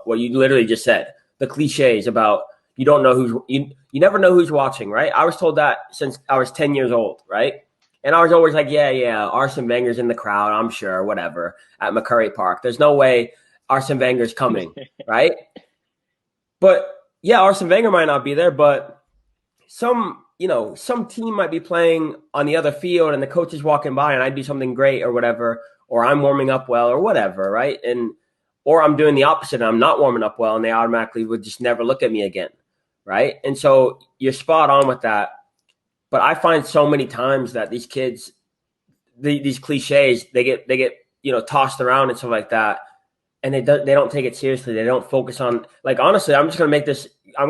what you literally just said. The cliches about you don't know you never know who's watching, right? I was told that since I was 10 years old, right? And I was always like, yeah, Arsene Wenger's in the crowd, I'm sure, whatever, at McCurry Park. There's no way Arsene Wenger's coming, right? But yeah, Arsene Wenger might not be there, but some team might be playing on the other field and the coach is walking by and I do something great or whatever, or I'm warming up well or whatever, right? Or I'm doing the opposite and I'm not warming up well and they automatically would just never look at me again, right? And so you're spot on with that. But I find so many times that these kids, these cliches, they get tossed around and stuff like that, and they don't take it seriously. They don't focus on, like, honestly, I'm going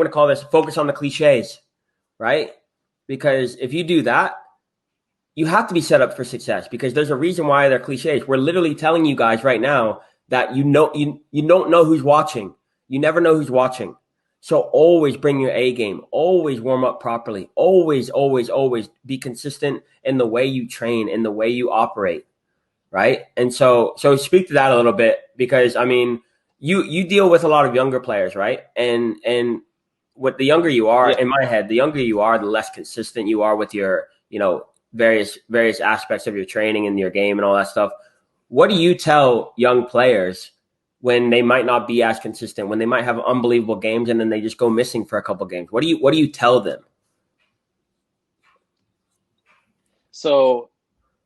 to call this focus on the cliches, right? Because if you do that, you have to be set up for success because there's a reason why they're cliches. We're literally telling you guys right now that you don't know who's watching. You never know who's watching. So always bring your A game. Always warm up properly. Always, always, always be consistent in the way you train, in the way you operate, right? And so speak to that a little bit because, I mean, you deal with a lot of younger players, right? And what the younger you are, in my head, the younger you are, the less consistent you are with your, various aspects of your training and your game and all that stuff. What do you tell young players when they might not be as consistent, when they might have unbelievable games and then they just go missing for a couple games? What do you tell them? So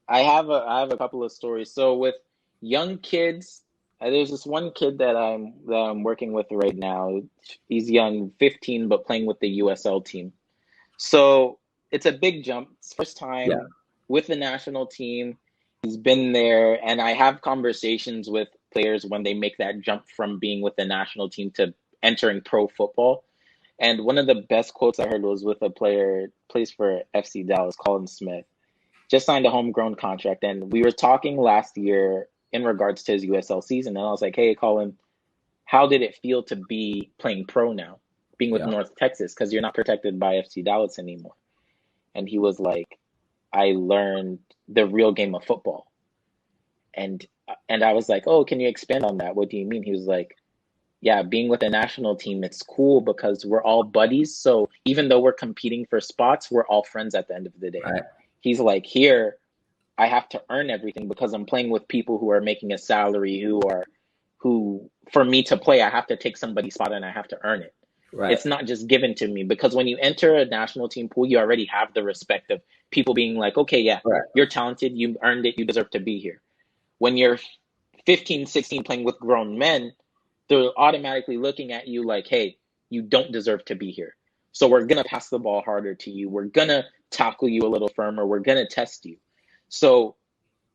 I have a couple of stories. So with young kids, there's this one kid that I'm working with right now. He's young, 15, but playing with the USL team. So it's a big jump. It's first time with the national team. He's been there, and I have conversations with players when they make that jump from being with the national team to entering pro football. And one of the best quotes I heard was with a player, plays for FC Dallas, Colin Smith, just signed a homegrown contract. And we were talking last year in regards to his USL season. And I was like, hey, Colin, how did it feel to be playing pro now, being with North Texas? Because you're not protected by FC Dallas anymore. And he was like, I learned the real game of football. And I was like, oh, can you expand on that? What do you mean? He was like, yeah, being with a national team, it's cool because we're all buddies. So even though we're competing for spots, we're all friends at the end of the day. Right. He's like, here, I have to earn everything because I'm playing with people who are making a salary, who for me to play, I have to take somebody's spot and I have to earn it. Right. It's not just given to me because when you enter a national team pool, you already have the respect of people being like, okay, you're talented, you earned it, you deserve to be here. When you're 15, 16 playing with grown men, they're automatically looking at you like, hey, you don't deserve to be here. So we're going to pass the ball harder to you. We're going to tackle you a little firmer. We're going to test you. So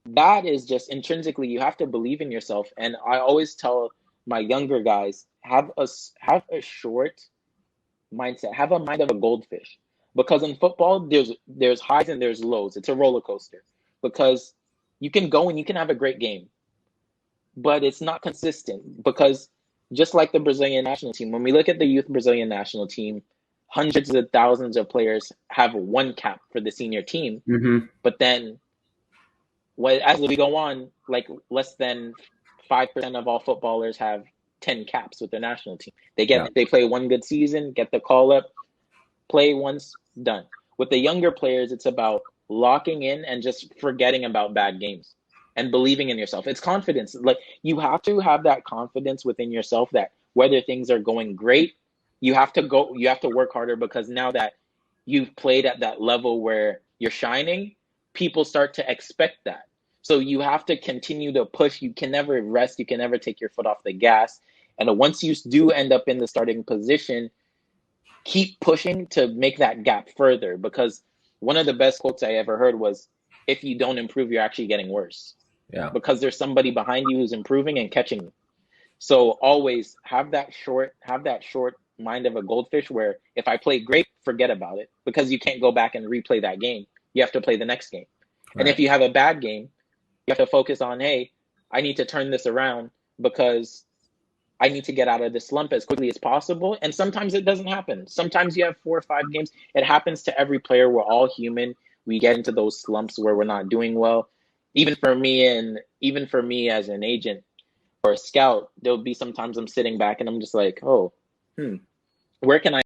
that is just intrinsically, you have to believe in yourself. And I always tell my younger guys, have a short mindset, have a mind of a goldfish. Because in football, there's highs and there's lows. It's a roller coaster. Because you can go and you can have a great game, but it's not consistent. Because just like the Brazilian national team, when we look at the youth Brazilian national team, hundreds of thousands of players have one cap for the senior team. Mm-hmm. But then as we go on, like less than 5% of all footballers have 10 caps with their national team. They play one good season, get the call up, play once, done. With the younger players, it's about locking in and just forgetting about bad games and believing in yourself. It's confidence. Like you have to have that confidence within yourself that whether things are going great, you have to work harder because now that you've played at that level where you're shining, people start to expect that. So you have to continue to push. You can never rest. You can never take your foot off the gas. And once you do end up in the starting position, keep pushing to make that gap further. Because one of the best quotes I ever heard was, if you don't improve, you're actually getting worse. Yeah. Because there's somebody behind you who's improving and catching you. So always have that short mind of a goldfish where if I play great, forget about it. Because you can't go back and replay that game. You have to play the next game. Right. And if you have a bad game, you have to focus on, hey, I need to turn this around because I need to get out of this slump as quickly as possible. And sometimes it doesn't happen. Sometimes you have 4 or 5 games. It happens to every player. We're all human. We get into those slumps where we're not doing well. Even for me as an agent, or a scout, there'll be sometimes I'm sitting back and I'm just like, oh, where can I